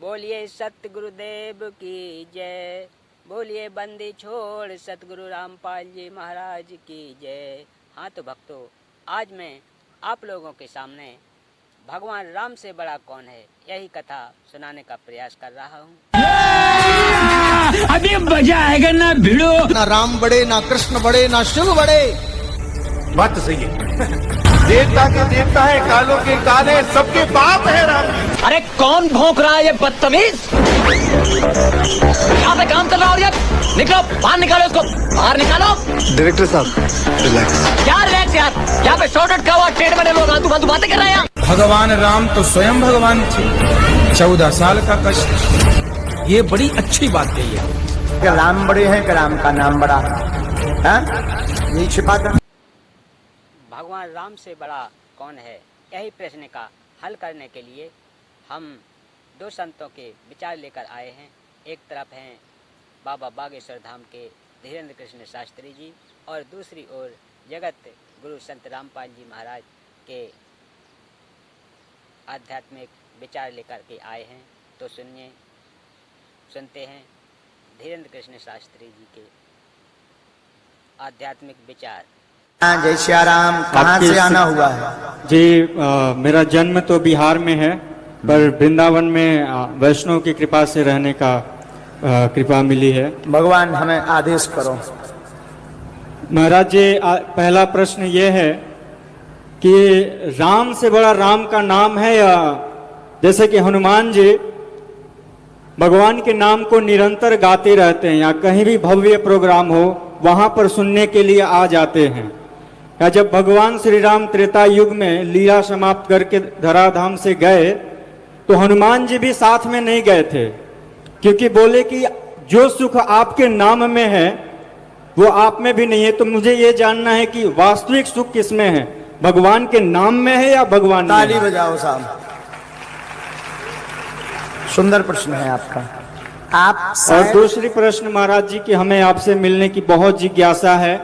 बोलिए सत्य गुरुदेव की जय। बोलिए बंदी छोड़ सतगुरु रामपाल जी महाराज की जय। हाँ तो भक्तों, आज मैं आप लोगों के सामने भगवान राम से बड़ा कौन है यही कथा सुनाने का प्रयास कर रहा हूँ। अभी मजा आएगा ना भिड़ो। ना राम बड़े, ना कृष्ण बड़े, ना शिव बड़े। बात तो सही है। देवता के देवता है, कालों के काले, सबके बाप है राम। अरे कौन भौंक रहा है ये बदतमीज? यहाँ पे काम चल रहा है और ये निकलो, बाहर निकालो इसको, बाहर निकालो। डायरेक्टर साहब रिलैक्स। क्या रिलैक्स यार, यहाँ पे शॉर्टकट का हुआ ट्रेड बने लोग आतू बातू बातें कर रहे हैं। भगवान राम तो स्वयं भगवान थे। 14 साल का कष्ट, ये बड़ी अच्छी बात कही है। क्या राम बड़े हैं कि राम का नाम बड़ा? यही छिपा था। भगवान राम से बड़ा कौन है यही प्रश्न का हल करने के लिए हम दो संतों के विचार लेकर आए हैं। एक तरफ हैं बाबा बागेश्वर धाम के धीरेन्द्र कृष्ण शास्त्री जी और दूसरी ओर जगत गुरु संत रामपाल जी महाराज के आध्यात्मिक विचार लेकर के आए हैं। तो सुनते हैं धीरेन्द्र कृष्ण शास्त्री जी के आध्यात्मिक विचार। जय श्री राम। कहाँ से आना हुआ है? जी मेरा जन्म तो बिहार में है, पर वृंदावन में वैष्णव की कृपा से रहने का कृपा मिली है। भगवान हमें आदेश करो। महाराज जी, पहला प्रश्न ये है कि राम से बड़ा राम का नाम है या जैसे कि हनुमान जी भगवान के नाम को निरंतर गाते रहते हैं, या कहीं भी भव्य प्रोग्राम हो वहां पर सुनने के लिए आ जाते हैं, या जब भगवान श्री राम त्रेता युग में लीला समाप्त करके धराधाम से गए तो हनुमान जी भी साथ में नहीं गए थे, क्योंकि बोले कि जो सुख आपके नाम में है वो आप में भी नहीं है। तो मुझे ये जानना है कि वास्तविक सुख किसमें है, भगवान के नाम में है या भगवान में? ताली बजाओ साहब, सुंदर प्रश्न है आपका। आप और दूसरी प्रश्न महाराज जी कि हमें आपसे मिलने की बहुत जिज्ञासा है।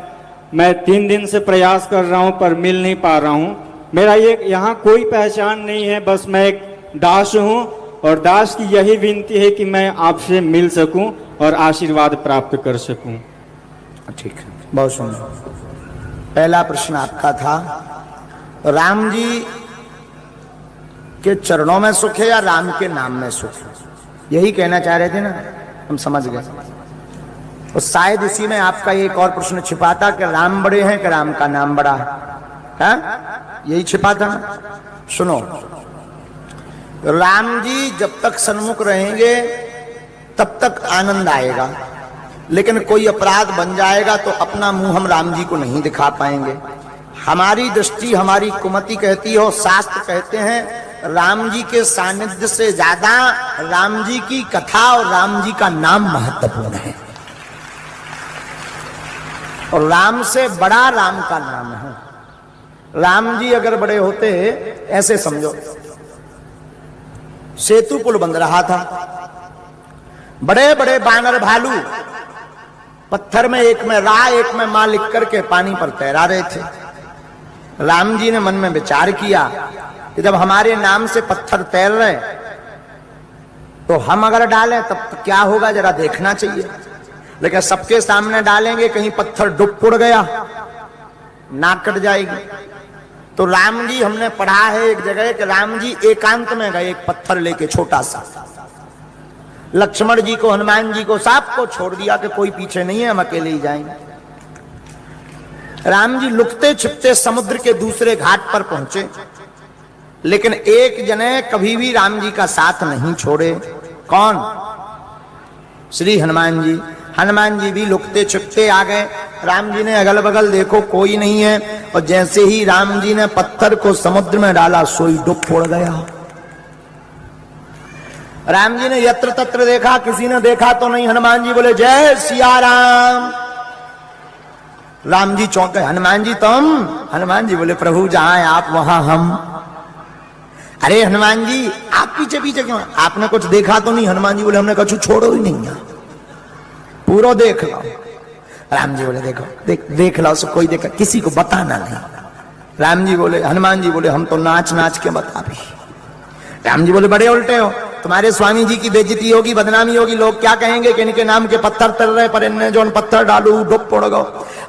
मैं 3 दिन से प्रयास कर रहा हूं पर मिल नहीं पा रहा हूं। मेरा ये यहाँ कोई पहचान नहीं है, बस मैं एक दास हूं और दास की यही विनती है कि मैं आपसे मिल सकूं और आशीर्वाद प्राप्त कर सकूं। ठीक है, बहुत सुंदर। पहला प्रश्न आपका था राम जी के चरणों में सुख है या राम के नाम में सुख है, यही कहना चाह रहे थे ना, हम समझ गए। तो शायद इसी में आपका एक और प्रश्न छिपा था कि राम बड़े हैं कि राम का नाम बड़ा है, यही छिपा था ना। सुनो, राम जी जब तक सन्मुख रहेंगे तब तक आनंद आएगा, लेकिन कोई अपराध बन जाएगा तो अपना मुंह हम राम जी को नहीं दिखा पाएंगे। हमारी दृष्टि, हमारी कुमति कहती हो, शास्त्र कहते हैं राम जी के सानिध्य से ज्यादा राम जी की कथा और राम जी का नाम महत्वपूर्ण है, और राम से बड़ा राम का नाम है। राम जी अगर बड़े होते, ऐसे समझो सेतु पुल बन रहा था, बड़े बड़े बानर भालू पत्थर में, एक में रा एक में मां लिख करके पानी पर तैरा रहे थे। राम जी ने मन में विचार किया कि जब हमारे नाम से पत्थर तैर रहे तो हम अगर डालें तब तो क्या होगा, जरा देखना चाहिए। लेकिन सबके सामने डालेंगे, कहीं पत्थर डुब गया, नाक कट जाएगी। तो राम जी, हमने पढ़ा है एक जगह कि राम जी एकांत में गए, एक पत्थर लेके छोटा सा, लक्ष्मण जी को, हनुमान जी को, सबको छोड़ दिया कि कोई पीछे नहीं है, हम अकेले ही जाएंगे। राम जी लुकते छिपते समुद्र के दूसरे घाट पर पहुंचे, लेकिन एक जने कभी भी राम जी का साथ नहीं छोड़े। कौन? श्री हनुमान जी। हनुमान जी भी लुकते छिपते आ गए। राम जी ने अगल बगल देखो, कोई नहीं है, और जैसे ही राम जी ने पत्थर को समुद्र में डाला, सोई डूब फोड़ गया। राम जी ने यत्र तत्र देखा, किसी ने देखा तो नहीं। हनुमान जी बोले जय सिया राम। राम जी चौंक गए, हनुमान जी तुम? हनुमान जी बोले प्रभु जहां आप वहां हम। अरे हनुमान जी आप पीछे पीछे क्यों? आपने कुछ देखा तो नहीं? हनुमान जी बोले हमने कुछ छोड़ो ही नहीं, पूरा देख लो। राम जी बोले देखो, देख लो, कोई देखा, किसी को बताना नहीं। राम जी बोले, हनुमान जी बोले हम तो नाच नाच के बता भी। राम जी बोले बड़े उल्टे हो, तुम्हारे स्वामी जी की बेइज्जती होगी, बदनामी होगी, लोग क्या कहेंगे कि इनके नाम के पत्थर तर रहे, पर इनने जो पत्थर डालू डुब पड़ गो।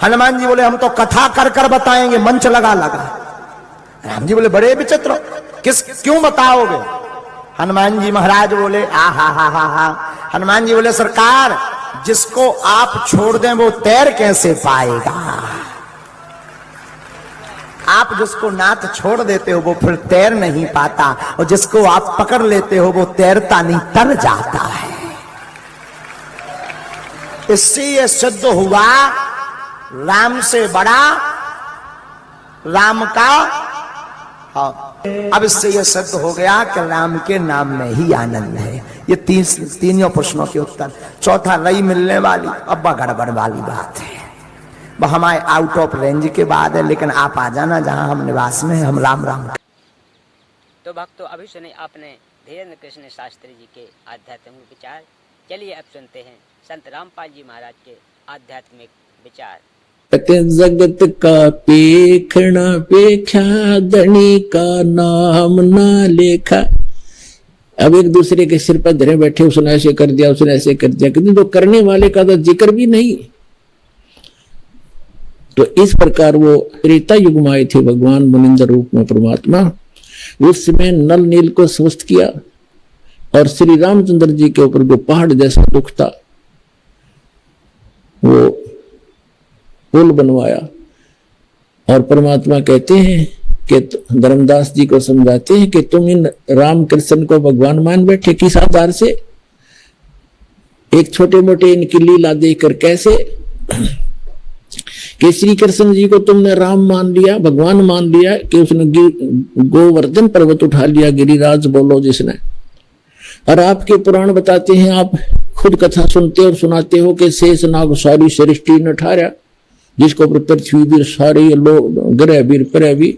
हनुमान जी बोले हम तो कथा कर कर बताएंगे, मंच लगा लगा। राम जी बोले बड़े विचित्र, क्यों बताओगे? हनुमान जी महाराज बोले आ हा। हनुमान जी बोले सरकार, जिसको आप छोड़ दें वो तैर कैसे पाएगा? आप जिसको नाथ छोड़ देते हो वो फिर तैर नहीं पाता, और जिसको आप पकड़ लेते हो वो तैरता नहीं, तर जाता है। इससे ये सिद्ध हुआ राम से बड़ा राम का, अब इससे यह सिद्ध हो गया कि राम के नाम में ही आनंद है। ये तीनों प्रश्नों के उत्तर। चौथा रई मिलने वाली, अब गड़बड़ वाली बात है, वह हमारे आउट ऑफ रेंज के बाद है, लेकिन आप आ जाना जहां हम निवास में, हम राम राम। तो भक्तों, अभी सुने आपने धीरेन्द्र कृष्ण शास्त्री जी के आध्यात्मिक विचार। चलिए अब सुनते हैं संत रामपाल जी महाराज के आध्यात्मिक विचार। जगत का पेखना पेख्या, धनी का नाम ना लेखा। अब एक दूसरे के सिर पर धरे बैठे, उसने ऐसे कर दिया, उसने ऐसे कर दिया, किंतु तो करने वाले का तो जिक्र भी नहीं। तो इस प्रकार वो त्रेता युग में आए थे भगवान मुनिंद्र रूप में परमात्मा। उस समय नल नील को स्वस्थ किया और श्री रामचंद्र जी के ऊपर जो पहाड़ जैसा दुख था वो पुल बनवाया। और परमात्मा कहते हैं कि धर्मदास जी को समझाते हैं कि तुम इन राम कृष्ण को भगवान मान बैठे, किस आधार से? एक छोटे मोटे इनकी लीला देखकर कैसे कि श्री कृष्ण जी को तुमने राम मान लिया, भगवान मान लिया, कि उसने गोवर्धन पर्वत उठा लिया, गिरिराज बोलो जिसने। और आपके पुराण बताते हैं, आप खुद कथा सुनते और सुनाते हो कि शेष नाग सारी सृष्टि न ठारा, जिसको पृथ्वी भी सारे लोग ग्रह भी प्रह भी।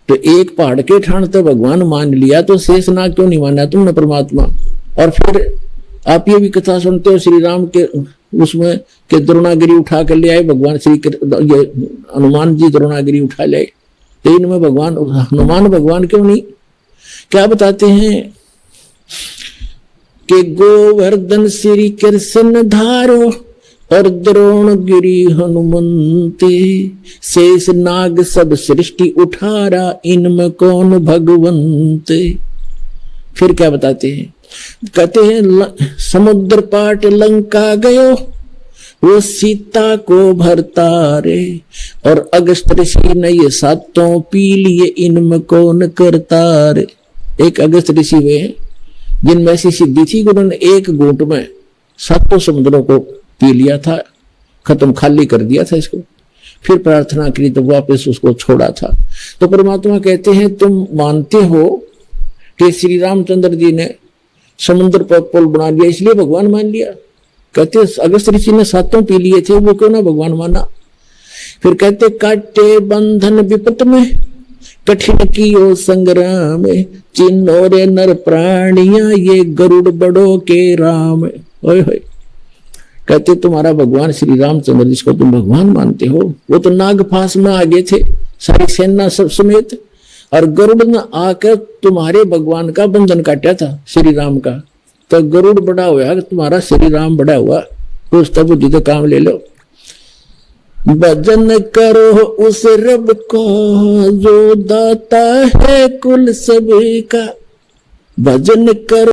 तो एक पहाड़ के ठाण तो भगवान मान लिया, तो शेष नाग क्यों नहीं माना तुमने परमात्मा? और फिर आप ये भी कथा सुनते हो श्री राम के उसमें के द्रोणागिरी उठा कर ले आए भगवान श्री हनुमान जी, द्रोणागिरी उठा ले। तो इनमें भगवान हनुमान भगवान क्यों नहीं? क्या बताते हैं कि गोवर्धन श्री कृष्ण धारो और द्रोणगिरी हनुमंती, शेष नाग सब सृष्टि उठारा, इनमें कौन भगवंत? फिर क्या बताते हैं? कहते हैं समुद्र पाट लंका गयो, वो सीता को भरता रे, और अगस्त ऋषि ने ये सातों पी लिए, इनमें कौन करता रे। एक अगस्त ऋषि हुए जिनमें ऐसी सिद्धि थी कि उन्होंने एक घूंट में सातों समुद्रों को पी लिया था, खत्म खाली कर दिया था इसको। फिर प्रार्थना करी तो वापस उसको छोड़ा था। तो परमात्मा कहते हैं तुम मानते हो कि श्री रामचंद्र जी ने समुद्र पर पुल बना लिया इसलिए भगवान मान लिया। कहते अगस्त ऋषि ने सातों पी लिए थे, वो क्यों ना भगवान माना? फिर कहते काटे बंधन विपत में, कठिन कियो संग्राम, चिन्होरे नर प्राणिया, ये गरुड़ बड़ो के राम। ओए होए, कहते तुम्हारा भगवान श्री रामचंद्र जिसको तुम भगवान मानते हो, वो तो नागफास में आगे थे सारी सेना सब समेत, और गरुड़ ने आकर तुम्हारे भगवान का बंधन काटा था श्री राम का। तो गरुड़ बड़ा हुआ, तुम्हारा श्री राम बड़ा हुआ, कुछ तब बुद्धि तो काम ले लो। भजन करो उस रब को जो दाता है कुल सभी का, भजन करो